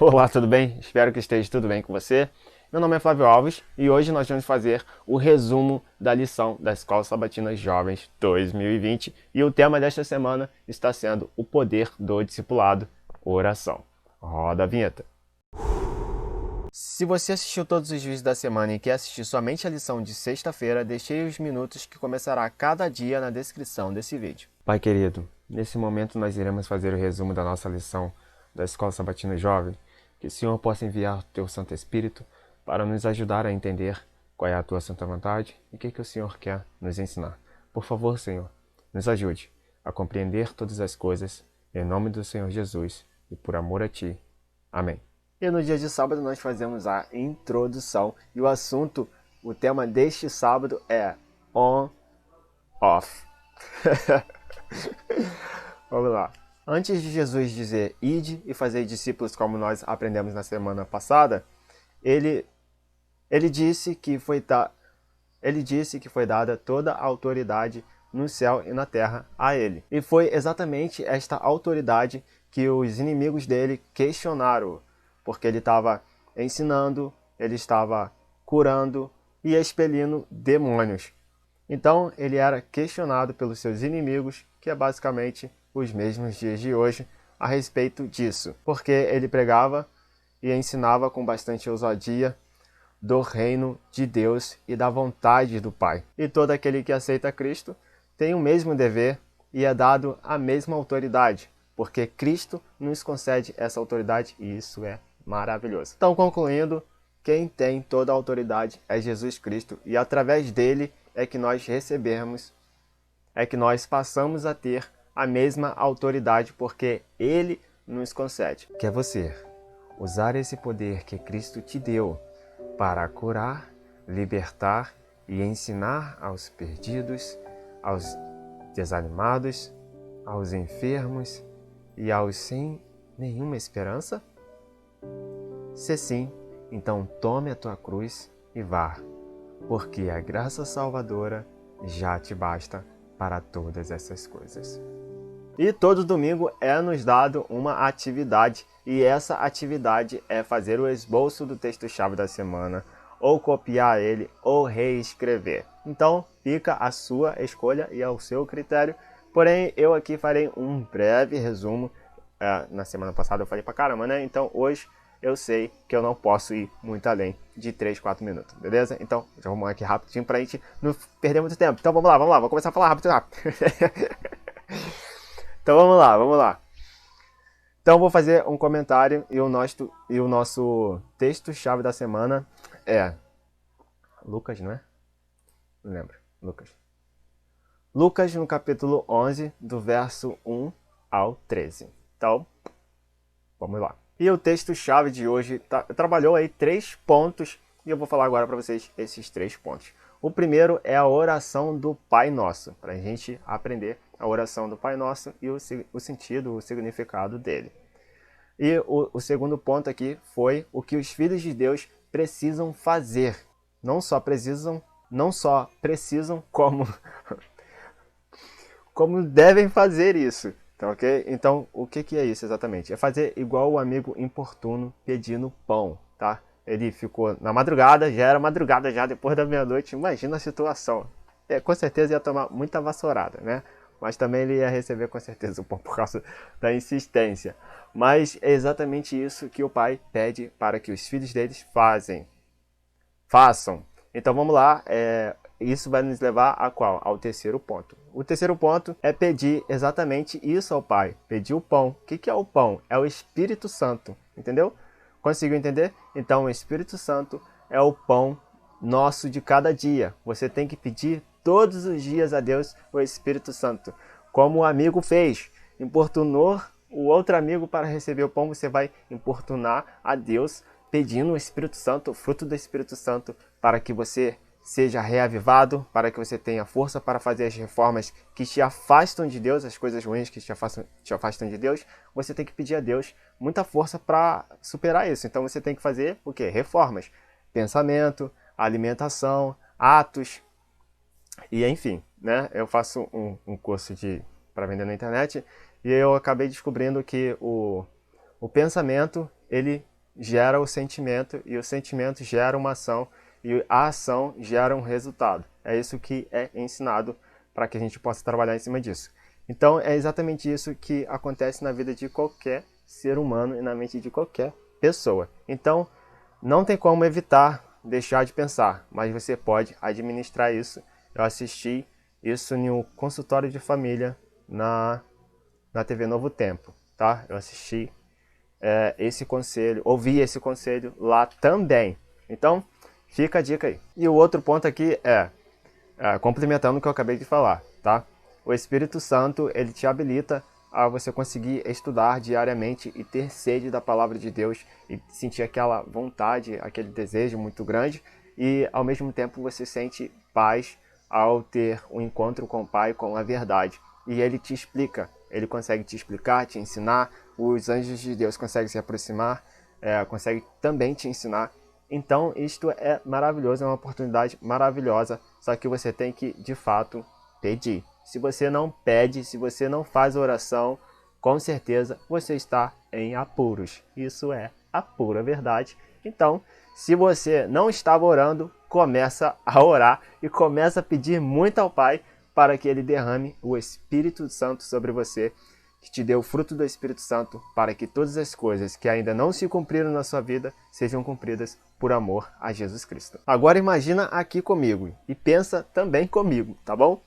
Olá, tudo bem? Espero que esteja tudo bem com você. Meu nome é Flávio Alves e hoje nós vamos fazer o resumo da lição da Escola Sabatina Jovens 2020 e o tema desta semana está sendo o poder do discipulado, oração. Roda a vinheta. Se você assistiu todos os vídeos da semana e quer assistir somente a lição de sexta-feira, deixei os minutos que começará cada dia na descrição desse vídeo. Pai querido, nesse momento nós iremos fazer o resumo da nossa lição da Escola Sabatina Jovem. Que o Senhor possa enviar o Teu Santo Espírito para nos ajudar a entender qual é a Tua Santa Vontade e o que o Senhor quer nos ensinar. Por favor, Senhor, nos ajude a compreender todas as coisas, em nome do Senhor Jesus e por amor a Ti. Amém. E no dia de sábado nós fazemos a introdução e o tema deste sábado é on-off. Vamos lá. Antes de Jesus dizer ide e fazer discípulos como nós aprendemos na semana passada, ele disse que foi dada toda a autoridade no céu e na terra a ele. E foi exatamente esta autoridade que os inimigos dele questionaram, porque ele estava ensinando, ele estava curando e expelindo demônios. Então ele era questionado pelos seus inimigos, que é basicamente os mesmos dias de hoje, a respeito disso, porque ele pregava e ensinava com bastante ousadia do reino de Deus e da vontade do Pai. E todo aquele que aceita Cristo tem o mesmo dever e é dado a mesma autoridade, porque Cristo nos concede essa autoridade e isso é maravilhoso. Então, concluindo, quem tem toda a autoridade é Jesus Cristo e através dele é que nós recebemos, é que nós passamos a ter a mesma autoridade, porque ele nos concede. Quer você usar esse poder que Cristo te deu para curar, libertar e ensinar aos perdidos, aos desanimados, aos enfermos e aos sem nenhuma esperança? Se sim, então tome a tua cruz e vá, porque a graça salvadora já te basta para todas essas coisas. E todo domingo é nos dado uma atividade, e essa atividade é fazer o esboço do texto-chave da semana, ou copiar ele, ou reescrever. Então fica a sua escolha e ao seu critério, porém eu aqui farei um breve resumo. Na semana passada eu falei pra caramba, né? Então hoje eu sei que eu não posso ir muito além de 3, 4 minutos, beleza? Então já vamos aqui rapidinho pra gente não perder muito tempo. Então vamos lá, vou começar a falar rápido. Então vamos lá. Então vou fazer um comentário e o nosso texto-chave da semana é Lucas, não é? Não lembro. Lucas. Lucas no capítulo 11, do verso 1 ao 13. Então, vamos lá. E o texto-chave de hoje trabalhou aí 3 pontos e eu vou falar agora para vocês esses 3 pontos. O primeiro é a oração do Pai Nosso, para a gente aprender a oração do Pai Nosso e o sentido, o significado dele. E o segundo ponto aqui foi o que os filhos de Deus precisam fazer. Não só precisam, como devem fazer isso. Então, ok? Então, o que é isso exatamente? É fazer igual o amigo importuno pedindo pão, tá? Ele ficou na madrugada, já era madrugada já, depois da meia-noite, imagina a situação. Com certeza ia tomar muita vassourada, né? Mas também ele ia receber com certeza o pão por causa da insistência. Mas é exatamente isso que o pai pede para que os filhos deles façam. Então vamos lá, isso vai nos levar a qual? Ao terceiro ponto. O terceiro ponto é pedir exatamente isso ao Pai. Pedir o pão. O que é o pão? É o Espírito Santo, entendeu? Conseguiu entender? Então o Espírito Santo é o pão nosso de cada dia. Você tem que pedir todos os dias a Deus o Espírito Santo. Como o amigo fez, importunou o outro amigo para receber o pão, você vai importunar a Deus pedindo o Espírito Santo, o fruto do Espírito Santo, para que você seja reavivado, para que você tenha força para fazer as reformas que te afastam de Deus, as coisas ruins que te afastam de Deus. Você tem que pedir a Deus muita força para superar isso. Então você tem que fazer o quê? Reformas. Pensamento, alimentação, atos e enfim, né? Eu faço um curso para vender na internet e eu acabei descobrindo que o pensamento, ele gera o sentimento, e o sentimento gera uma ação, e a ação gera um resultado. É isso que é ensinado para que a gente possa trabalhar em cima disso. Então, é exatamente isso que acontece na vida de qualquer ser humano e na mente de qualquer pessoa. Então, não tem como evitar deixar de pensar, mas você pode administrar isso. Eu assisti isso em um consultório de família na TV Novo Tempo, tá? Eu assisti esse conselho, ouvi esse conselho lá também. Então, fica a dica aí. E o outro ponto aqui complementando o que eu acabei de falar, tá? O Espírito Santo, ele te habilita a você conseguir estudar diariamente e ter sede da palavra de Deus e sentir aquela vontade, aquele desejo muito grande, e ao mesmo tempo você sente paz ao ter um encontro com o Pai, com a verdade. E ele te explica, ele consegue te explicar, te ensinar, os anjos de Deus conseguem se aproximar, conseguem também te ensinar. Então isto é maravilhoso, é uma oportunidade maravilhosa, só que você tem que, de fato, pedir. Se você não pede, se você não faz oração, com certeza você está em apuros. Isso é a pura verdade. Então, se você não estava orando, começa a orar e começa a pedir muito ao Pai para que Ele derrame o Espírito Santo sobre você, que te dê o fruto do Espírito Santo, para que todas as coisas que ainda não se cumpriram na sua vida sejam cumpridas por amor a Jesus Cristo. Agora imagina aqui comigo e pensa também comigo, tá bom?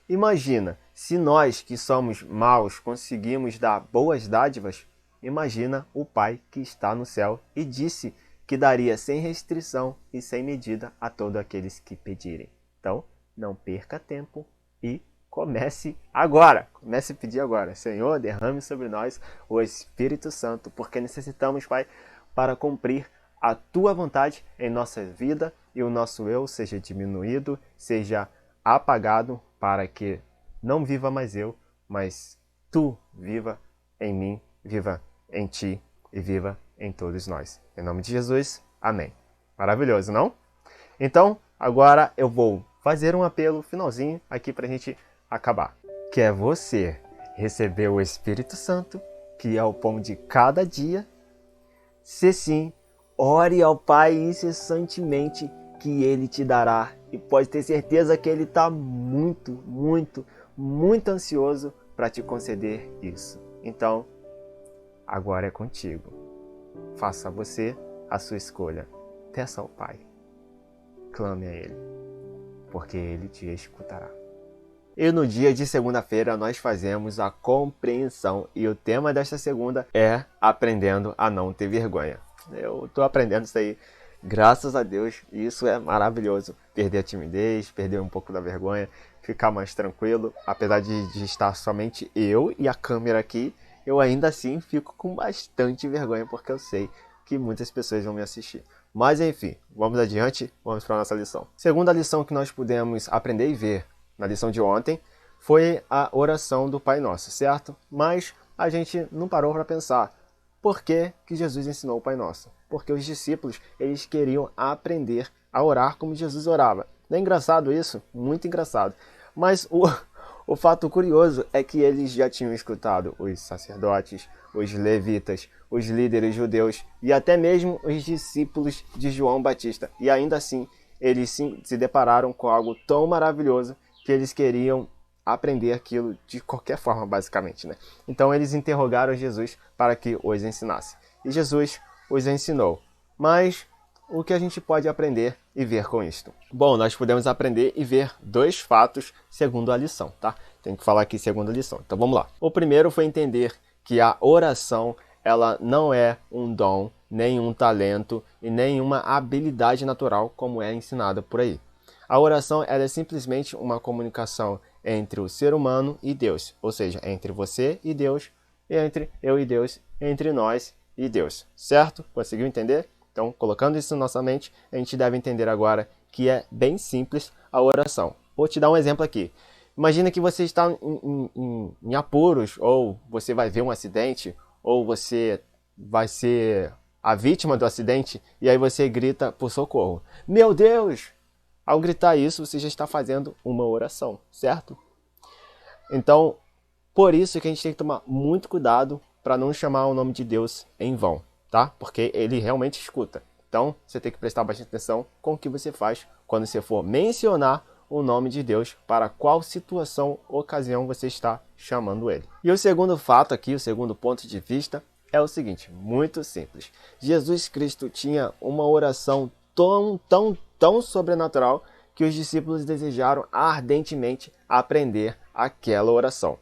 Imagina, se nós que somos maus conseguimos dar boas dádivas, imagina o Pai que está no céu e disse que daria sem restrição e sem medida a todos aqueles que pedirem. Então, não perca tempo e comece agora. Comece a pedir agora. Senhor, derrame sobre nós o Espírito Santo, porque necessitamos, Pai, para cumprir a Tua vontade em nossa vida e o nosso eu seja diminuído, seja apagado, para que não viva mais eu, mas Tu viva em mim, viva em Ti e viva em todos nós. Em nome de Jesus, amém. Maravilhoso, não? Então, agora eu vou fazer um apelo finalzinho aqui para a gente acabar. Que é você receber o Espírito Santo, que é o pão de cada dia. Se sim, ore ao Pai incessantemente, que Ele te dará. E pode ter certeza que Ele está muito, muito, muito ansioso para te conceder isso. Então, agora é contigo. Faça você a sua escolha. Peça ao Pai. Clame a Ele, porque Ele te escutará. E no dia de segunda-feira nós fazemos a compreensão. E o tema desta segunda é aprendendo a não ter vergonha. Eu estou aprendendo isso aí, graças a Deus, e isso é maravilhoso. Perder a timidez, perder um pouco da vergonha, ficar mais tranquilo. Apesar de estar somente eu e a câmera aqui, eu ainda assim fico com bastante vergonha, porque eu sei que muitas pessoas vão me assistir. Mas enfim, vamos adiante, vamos para a nossa lição. Segunda lição que nós pudemos aprender e ver na lição de ontem foi a oração do Pai Nosso, certo? Mas a gente não parou para pensar. Por que Jesus ensinou o Pai Nosso? Porque os discípulos, eles queriam aprender a orar como Jesus orava. Não é engraçado isso? Muito engraçado. Mas o fato curioso é que eles já tinham escutado os sacerdotes, os levitas, os líderes judeus e até mesmo os discípulos de João Batista. E ainda assim, eles se depararam com algo tão maravilhoso que eles queriam aprender aquilo de qualquer forma, basicamente, né? Então eles interrogaram Jesus para que os ensinasse. E Jesus os ensinou. Mas o que a gente pode aprender e ver com isto? Bom, nós podemos aprender e ver dois fatos segundo a lição, tá? Tem que falar aqui segundo a lição. Então vamos lá. O primeiro foi entender que a oração, ela não é um dom, nem um talento e nem uma habilidade natural como é ensinada por aí. A oração ela é simplesmente uma comunicação entre o ser humano e Deus, ou seja, entre você e Deus, e entre eu e Deus, entre nós e Deus, certo? Conseguiu entender? Então, colocando isso na nossa mente, a gente deve entender agora que é bem simples a oração. Vou te dar um exemplo aqui. Imagina que você está em apuros, ou você vai ver um acidente, ou você vai ser a vítima do acidente, e aí você grita por socorro. Meu Deus! Ao gritar isso, você já está fazendo uma oração, certo? Então, por isso que a gente tem que tomar muito cuidado para não chamar o nome de Deus em vão, tá? Porque ele realmente escuta. Então, você tem que prestar bastante atenção com o que você faz quando você for mencionar o nome de Deus, para qual situação, ocasião você está chamando ele. E o segundo fato aqui, o segundo ponto de vista, é o seguinte, muito simples. Jesus Cristo tinha uma oração tão sobrenatural que os discípulos desejaram ardentemente aprender aquela oração.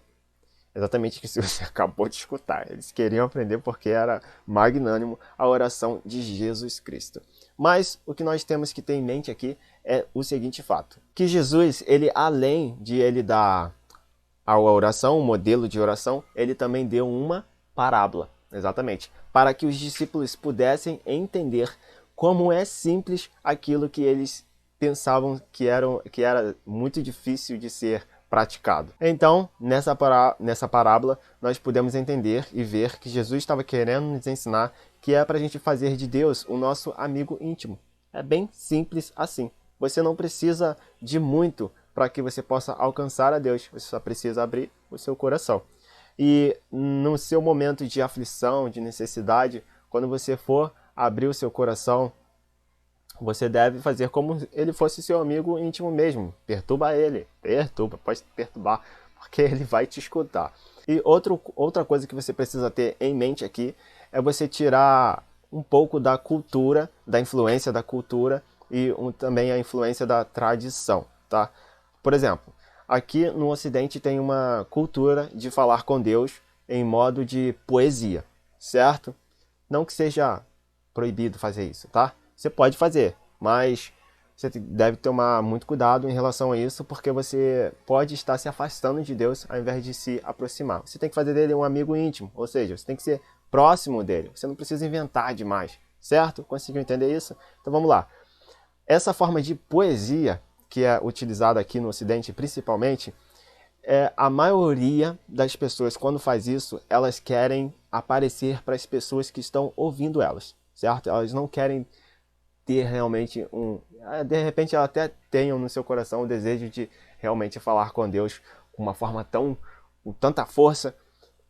Exatamente o que você acabou de escutar. Eles queriam aprender porque era magnânimo a oração de Jesus Cristo. Mas o que nós temos que ter em mente aqui é o seguinte fato. Que Jesus, ele além de ele dar a oração, um modelo de oração, ele também deu uma parábola. Exatamente. Para que os discípulos pudessem entender como é simples aquilo que eles pensavam que era muito difícil de ser praticado. Então, nessa parábola, nós podemos entender e ver que Jesus estava querendo nos ensinar que é para a gente fazer de Deus o nosso amigo íntimo. É bem simples assim. Você não precisa de muito para que você possa alcançar a Deus. Você só precisa abrir o seu coração. E no seu momento de aflição, de necessidade, quando você for abrir o seu coração, você deve fazer como ele fosse seu amigo íntimo mesmo. Perturba ele. Pode perturbar, porque ele vai te escutar. E outra coisa que você precisa ter em mente aqui é você tirar um pouco da cultura, da influência da cultura e também a influência da tradição, tá? Por exemplo, aqui no Ocidente tem uma cultura de falar com Deus em modo de poesia, certo? Não que seja proibido fazer isso, tá? Você pode fazer, mas você deve tomar muito cuidado em relação a isso, porque você pode estar se afastando de Deus ao invés de se aproximar. Você tem que fazer dele um amigo íntimo, ou seja, você tem que ser próximo dele. Você não precisa inventar demais, certo? Conseguiu entender isso? Então vamos lá. Essa forma de poesia, que é utilizada aqui no Ocidente principalmente, a maioria das pessoas, quando faz isso, elas querem aparecer para as pessoas que estão ouvindo elas, certo? Elas não querem ter realmente de repente elas até tenham no seu coração o desejo de realmente falar com Deus com uma forma com tanta força,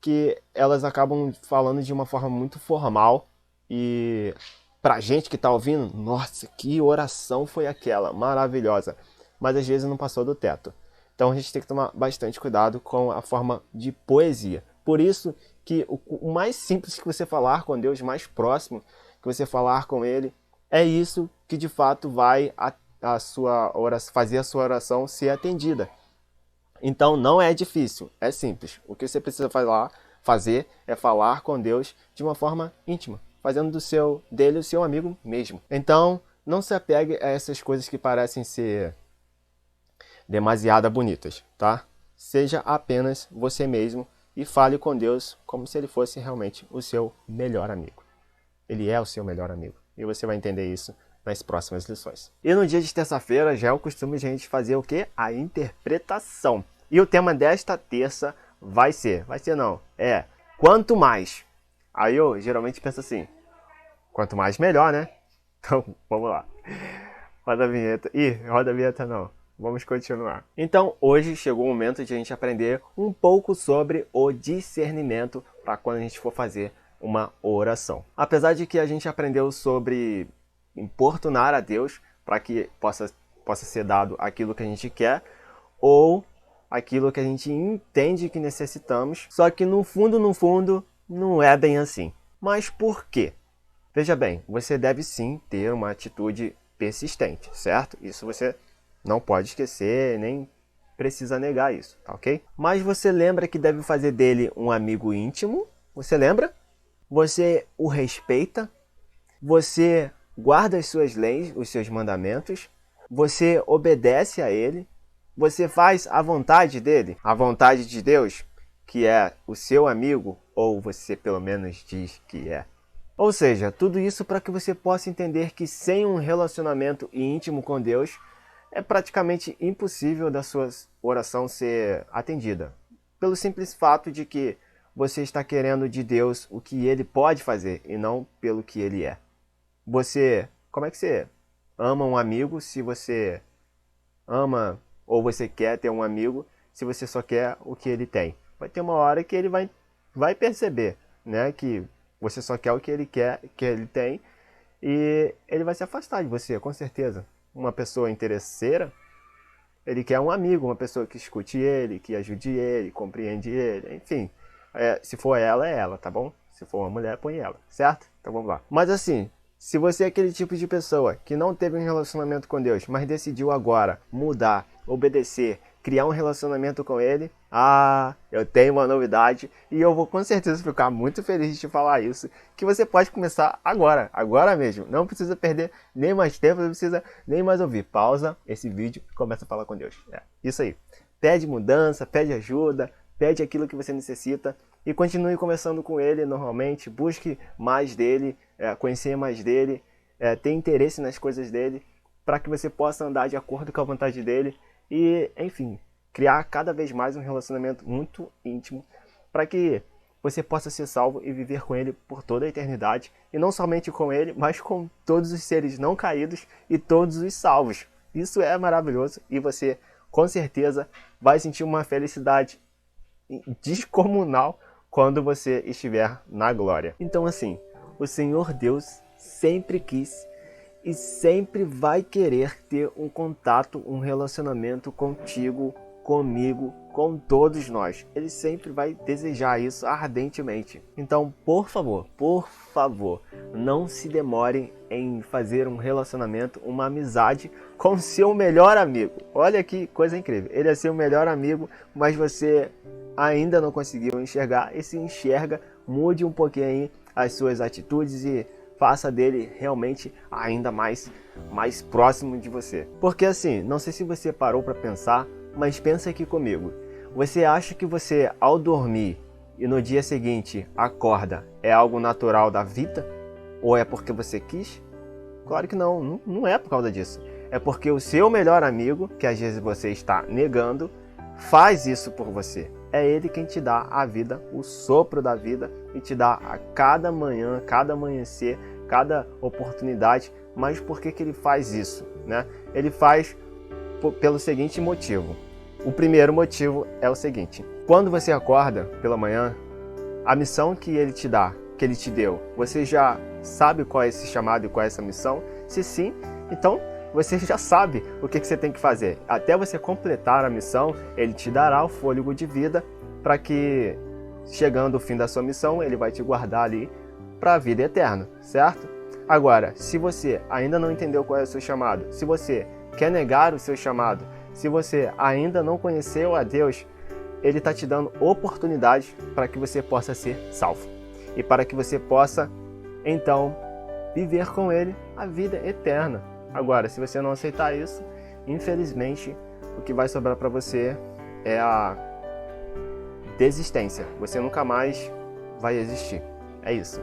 que elas acabam falando de uma forma muito formal e pra gente que tá ouvindo, nossa, que oração foi aquela, maravilhosa, mas às vezes não passou do teto. Então a gente tem que tomar bastante cuidado com a forma de poesia. Por isso que o mais simples que você falar com Deus, mais próximo que você falar com Ele, é isso que de fato vai fazer a sua oração ser atendida. Então não é difícil, é simples. O que você precisa fazer é falar com Deus de uma forma íntima, fazendo dele o seu amigo mesmo. Então não se apegue a essas coisas que parecem ser demasiado bonitas, tá? Seja apenas você mesmo e fale com Deus como se ele fosse realmente o seu melhor amigo. Ele é o seu melhor amigo. E você vai entender isso nas próximas lições. E no dia de terça-feira já é o costume de a gente fazer o quê? A interpretação. E o tema desta terça é quanto mais. Aí eu geralmente penso assim, quanto mais melhor, né? Então, vamos lá. Roda a vinheta. Roda a vinheta não. Vamos continuar. Então, hoje chegou o momento de a gente aprender um pouco sobre o discernimento para quando a gente for fazer uma oração. Apesar de que a gente aprendeu sobre importunar a Deus para que possa ser dado aquilo que a gente quer ou aquilo que a gente entende que necessitamos, só que no fundo, não é bem assim. Mas por quê? Veja bem, você deve sim ter uma atitude persistente, certo? Isso você não pode esquecer, nem precisa negar isso, tá ok? Mas você lembra que deve fazer dele um amigo íntimo? Você lembra? Você o respeita? Você guarda as suas leis, os seus mandamentos? Você obedece a ele? Você faz a vontade dele? A vontade de Deus, que é o seu amigo, ou você pelo menos diz que é. Ou seja, tudo isso para que você possa entender que sem um relacionamento íntimo com Deus, é praticamente impossível da sua oração ser atendida. Pelo simples fato de que você está querendo de Deus o que Ele pode fazer e não pelo que Ele é. Como é que você ama um amigo se você ama ou você quer ter um amigo se você só quer o que ele tem? Vai ter uma hora que ele vai perceber, né, que Você só quer o que ele quer, que ele tem, e ele vai se afastar de você, com certeza. Uma pessoa interesseira, ele quer um amigo, uma pessoa que escute ele, que ajude ele, compreende ele, enfim. Se for ela, é ela, tá bom? Se for uma mulher, põe ela, certo? Então vamos lá. Mas assim, se você é aquele tipo de pessoa que não teve um relacionamento com Deus, mas decidiu agora mudar, obedecer, criar um relacionamento com Ele, eu tenho uma novidade e eu vou com certeza ficar muito feliz de te falar isso, que você pode começar agora mesmo. Não precisa perder nem mais tempo, não precisa nem mais ouvir. Pausa esse vídeo e começa a falar com Deus. Isso aí. Pede mudança, pede ajuda, pede aquilo que você necessita e continue conversando com Ele normalmente. Busque mais dele, conhecer mais dele, ter interesse nas coisas dele, para que você possa andar de acordo com a vontade dele e, enfim, criar cada vez mais um relacionamento muito íntimo para que você possa ser salvo e viver com ele por toda a eternidade. E não somente com ele, mas com todos os seres não caídos e todos os salvos. Isso é maravilhoso e você, com certeza, vai sentir uma felicidade descomunal quando você estiver na glória. Então, assim, o Senhor Deus sempre quis e sempre vai querer ter um contato, um relacionamento contigo, comigo, com todos nós. Ele sempre vai desejar isso ardentemente. Então, por favor, não se demorem em fazer um relacionamento, uma amizade com seu melhor amigo. Olha que coisa incrível. Ele é seu melhor amigo, mas você ainda não conseguiu enxergar. E se enxerga, mude um pouquinho aí as suas atitudes e faça dele realmente ainda mais próximo de você. Porque assim, não sei se você parou para pensar, mas pensa aqui comigo. Você acha que você, ao dormir e no dia seguinte acorda, é algo natural da vida? Ou é porque você quis? Claro que não, não é por causa disso. É porque o seu melhor amigo, que às vezes você está negando, faz isso por você. É ele quem te dá a vida, o sopro da vida, e te dá a cada manhã, cada amanhecer, cada oportunidade. Mas por que ele faz isso, né? Ele faz pelo seguinte motivo. O primeiro motivo é o seguinte: quando você acorda pela manhã, a missão que ele te dá, que ele te deu, você já sabe qual é esse chamado e qual é essa missão? Se sim, então você já sabe o que você tem que fazer. Até você completar a missão, ele te dará o fôlego de vida para que, chegando o fim da sua missão, ele vai te guardar ali para a vida eterna, certo? Agora, se você ainda não entendeu qual é o seu chamado, se você quer negar o seu chamado, se você ainda não conheceu a Deus, Ele está te dando oportunidade para que você possa ser salvo. E para que você possa, então, viver com Ele a vida eterna. Agora, se você não aceitar isso, infelizmente, o que vai sobrar para você é a desistência. Você nunca mais vai existir. É isso.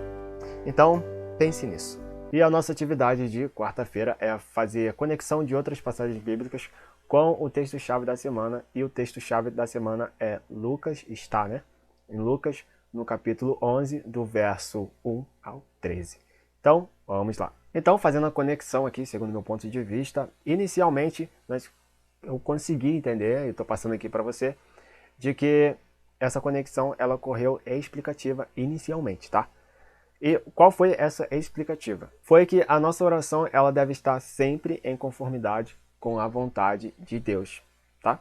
Então, pense nisso. E a nossa atividade de quarta-feira é fazer a conexão de outras passagens bíblicas com o texto-chave da semana. E o texto-chave da semana é Lucas, em Lucas, no capítulo 11, do verso 1 ao 13. Então, vamos lá. Então, fazendo a conexão aqui, segundo meu ponto de vista, inicialmente, eu consegui entender, e estou passando aqui para você, de que essa conexão ela ocorreu explicativa inicialmente, tá? E qual foi essa explicativa? Foi que a nossa oração ela deve estar sempre em conformidade com a vontade de Deus, tá?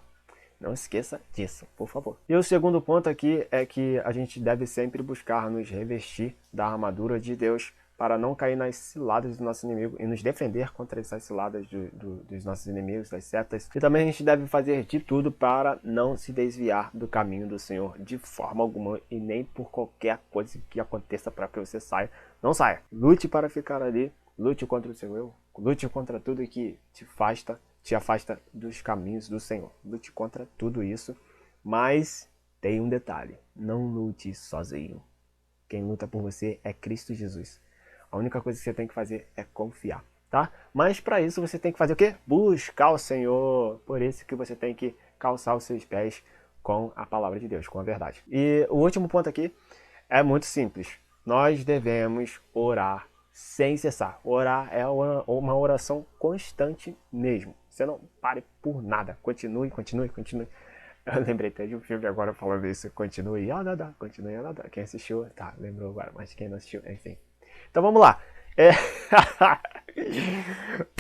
Não esqueça disso, por favor. E o segundo ponto aqui é que a gente deve sempre buscar nos revestir da armadura de Deus para não cair nas ciladas do nosso inimigo e nos defender contra essas ciladas dos nossos inimigos, das setas. E também a gente deve fazer de tudo para não se desviar do caminho do Senhor de forma alguma e nem por qualquer coisa que aconteça para que você saia. Não saia. Lute para ficar ali, lute contra o seu eu, lute contra tudo que te afasta dos caminhos do Senhor. Lute contra tudo isso, mas tem um detalhe: não lute sozinho. Quem luta por você é Cristo Jesus. A única coisa que você tem que fazer é confiar, tá? Mas para isso você tem que fazer o quê? Buscar o Senhor. Por isso que você tem que calçar os seus pés com a palavra de Deus, com a verdade. E o último ponto aqui é muito simples. Nós devemos orar sem cessar. Orar é uma oração constante mesmo. Você não pare por nada. Continue. Eu lembrei até de um filme agora falando isso. Continue a nadar, continue a nadar. Quem assistiu, tá, lembrou agora, mas quem não assistiu, enfim. Então vamos lá. É...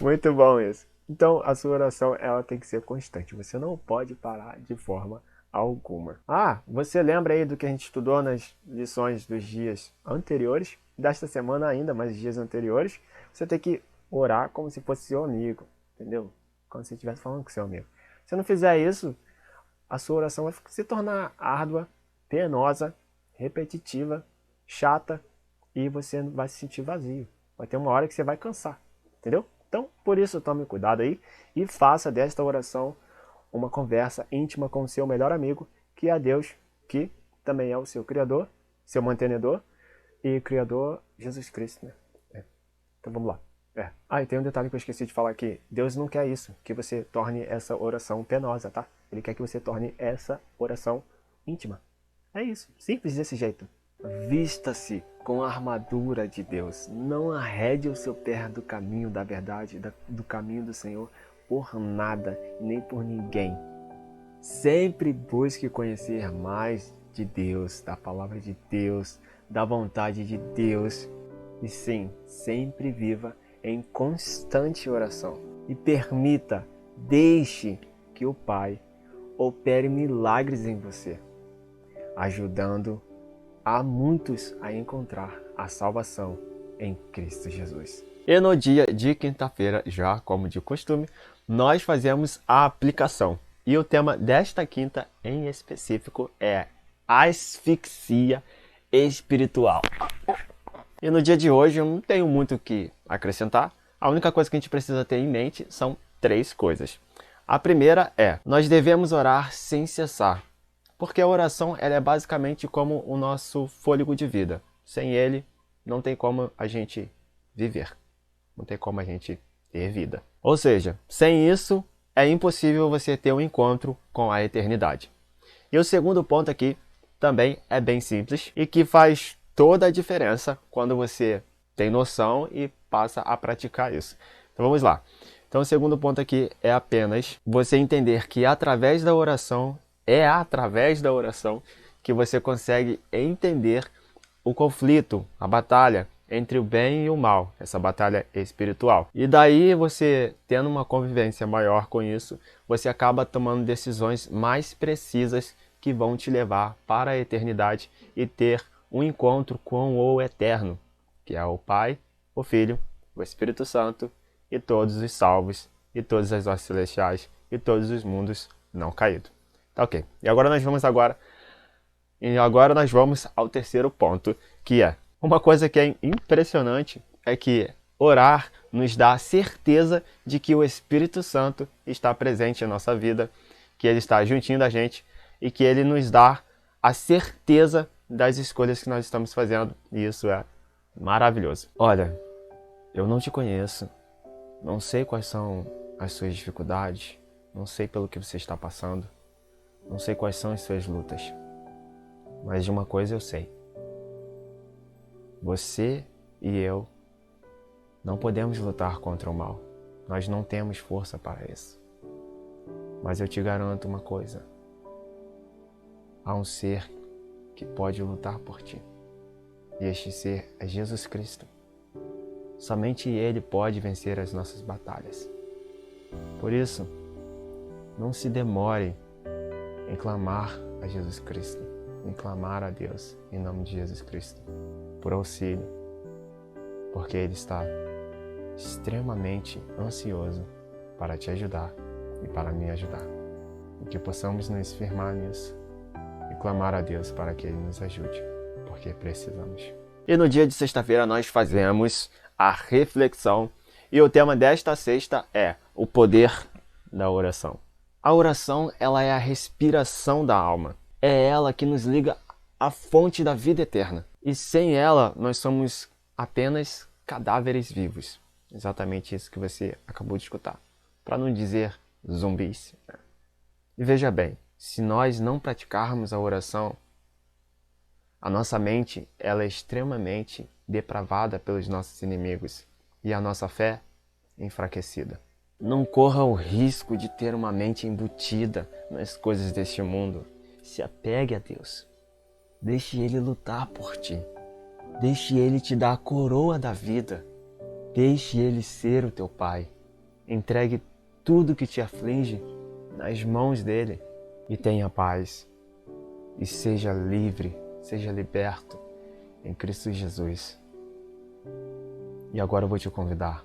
Muito bom isso. Então a sua oração ela tem que ser constante. Você não pode parar de forma alguma. Ah, você lembra aí do que a gente estudou nas lições dos dias anteriores? Desta semana ainda, mas os dias anteriores. Você tem que orar como se fosse seu amigo. Entendeu? Como se você estivesse falando com seu amigo. Se não fizer isso, a sua oração vai se tornar árdua, penosa, repetitiva, chata e você vai se sentir vazio. Vai ter uma hora que você vai cansar, entendeu? Então, por isso, tome cuidado aí e faça desta oração uma conversa íntima com o seu melhor amigo, que é Deus, que também é o seu Criador, seu mantenedor e Criador Jesus Cristo, né? Então vamos lá. Ah, e tem um detalhe que eu esqueci de falar aqui. Deus não quer isso, que você torne essa oração penosa, tá? Ele quer que você torne essa oração íntima. É isso, simples desse jeito. Vista-se com a armadura de Deus. Não arrede o seu pé do caminho da verdade, do caminho do Senhor, por nada, nem por ninguém. Sempre busque conhecer mais de Deus, da palavra de Deus, da vontade de Deus. E sim, sempre viva em constante oração. E deixe que o Pai opere milagres em você, ajudando a muitos a encontrar a salvação em Cristo Jesus. E no dia de quinta-feira, já como de costume, nós fazemos a aplicação. E o tema desta quinta em específico é asfixia espiritual. E no dia de hoje eu não tenho muito o que acrescentar. A única coisa que a gente precisa ter em mente são 3 coisas. A primeira é, nós devemos orar sem cessar. Porque a oração ela é basicamente como o nosso fôlego de vida. Sem ele, não tem como a gente viver. Não tem como a gente ter vida. Ou seja, sem isso, é impossível você ter um encontro com a eternidade. E o segundo ponto aqui também é bem simples e que faz toda a diferença quando você tem noção e passa a praticar isso. Então vamos lá. Então o segundo ponto aqui é apenas você entender que através da oração, que você consegue entender o conflito, a batalha entre o bem e o mal, essa batalha espiritual. E daí você, tendo uma convivência maior com isso, você acaba tomando decisões mais precisas que vão te levar para a eternidade e ter um encontro com o Eterno, que é o Pai, o Filho, o Espírito Santo e todos os salvos, e todas as hostes celestiais, e todos os mundos não caídos. Tá ok. E agora nós vamos ao terceiro ponto, que é uma coisa que é impressionante, é que orar nos dá a certeza de que o Espírito Santo está presente em nossa vida, que ele está juntinho da gente e que ele nos dá a certeza das escolhas que nós estamos fazendo. E isso é maravilhoso. Olha, eu não te conheço, não sei quais são as suas dificuldades, não sei pelo que você está passando, não sei quais são as suas lutas, mas de uma coisa eu sei. Você e eu não podemos lutar contra o mal. Nós não temos força para isso. Mas eu te garanto uma coisa. Há um ser que pode lutar por ti. E este ser é Jesus Cristo. Somente Ele pode vencer as nossas batalhas. Por isso, não se demore em clamar a Jesus Cristo, em clamar a Deus em nome de Jesus Cristo por auxílio, porque Ele está extremamente ansioso para te ajudar e para me ajudar. E que possamos nos firmar nisso e clamar a Deus para que Ele nos ajude, porque precisamos. E no dia de sexta-feira nós fazemos a reflexão e o tema desta sexta é o poder da oração. A oração, ela é a respiração da alma. É ela que nos liga à fonte da vida eterna. E sem ela, nós somos apenas cadáveres vivos. Exatamente isso que você acabou de escutar. Para não dizer zumbis. E veja bem, se nós não praticarmos a oração, a nossa mente ela é extremamente depravada pelos nossos inimigos e a nossa fé enfraquecida. Não corra o risco de ter uma mente embutida nas coisas deste mundo. Se apegue a Deus. Deixe Ele lutar por ti. Deixe Ele te dar a coroa da vida. Deixe Ele ser o teu Pai. Entregue tudo que te aflige nas mãos dele e tenha paz. E seja livre, seja liberto em Cristo Jesus. E agora eu vou te convidar.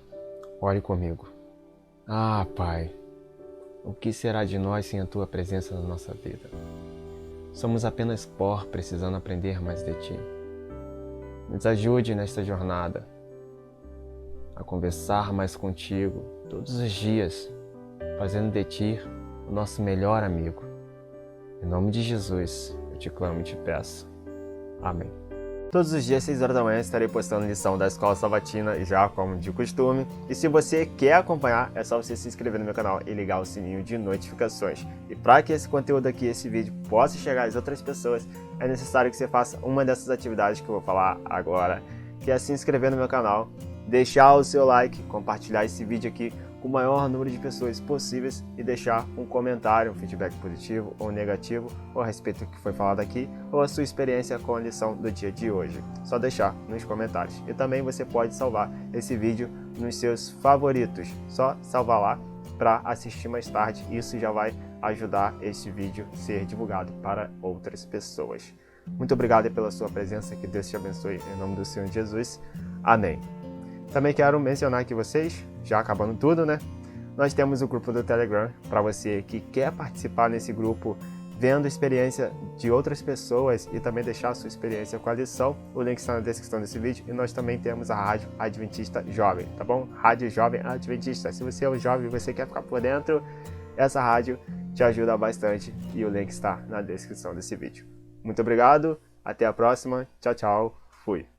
Ore comigo. Ah, Pai, o que será de nós sem a Tua presença na nossa vida? Somos apenas pó precisando aprender mais de Ti. Nos ajude nesta jornada a conversar mais contigo todos os dias, fazendo de Ti o nosso melhor amigo. Em nome de Jesus, eu te clamo e te peço. Amém. Todos os dias, 6 horas da manhã, estarei postando lição da Escola Sabatina, já como de costume. E se você quer acompanhar, é só você se inscrever no meu canal e ligar o sininho de notificações. E para que esse conteúdo aqui, esse vídeo, possa chegar às outras pessoas, é necessário que você faça uma dessas atividades que eu vou falar agora, que é se inscrever no meu canal, deixar o seu like, compartilhar esse vídeo aqui com o maior número de pessoas possíveis e deixar um comentário, um feedback positivo ou negativo ou a respeito do que foi falado aqui ou a sua experiência com a lição do dia de hoje. Só deixar nos comentários. E também você pode salvar esse vídeo nos seus favoritos. Só salvar lá para assistir mais tarde. Isso já vai ajudar esse vídeo a ser divulgado para outras pessoas. Muito obrigado pela sua presença. Que Deus te abençoe em nome do Senhor Jesus. Amém. Também quero mencionar aqui vocês, já acabando tudo, né? Nós temos o grupo do Telegram para você que quer participar nesse grupo, vendo a experiência de outras pessoas e também deixar a sua experiência com a lição. O link está na descrição desse vídeo. E nós também temos a Rádio Adventista Jovem, tá bom? Rádio Jovem Adventista. Se você é um jovem e você quer ficar por dentro, essa rádio te ajuda bastante e o link está na descrição desse vídeo. Muito obrigado, até a próxima, tchau, tchau, fui!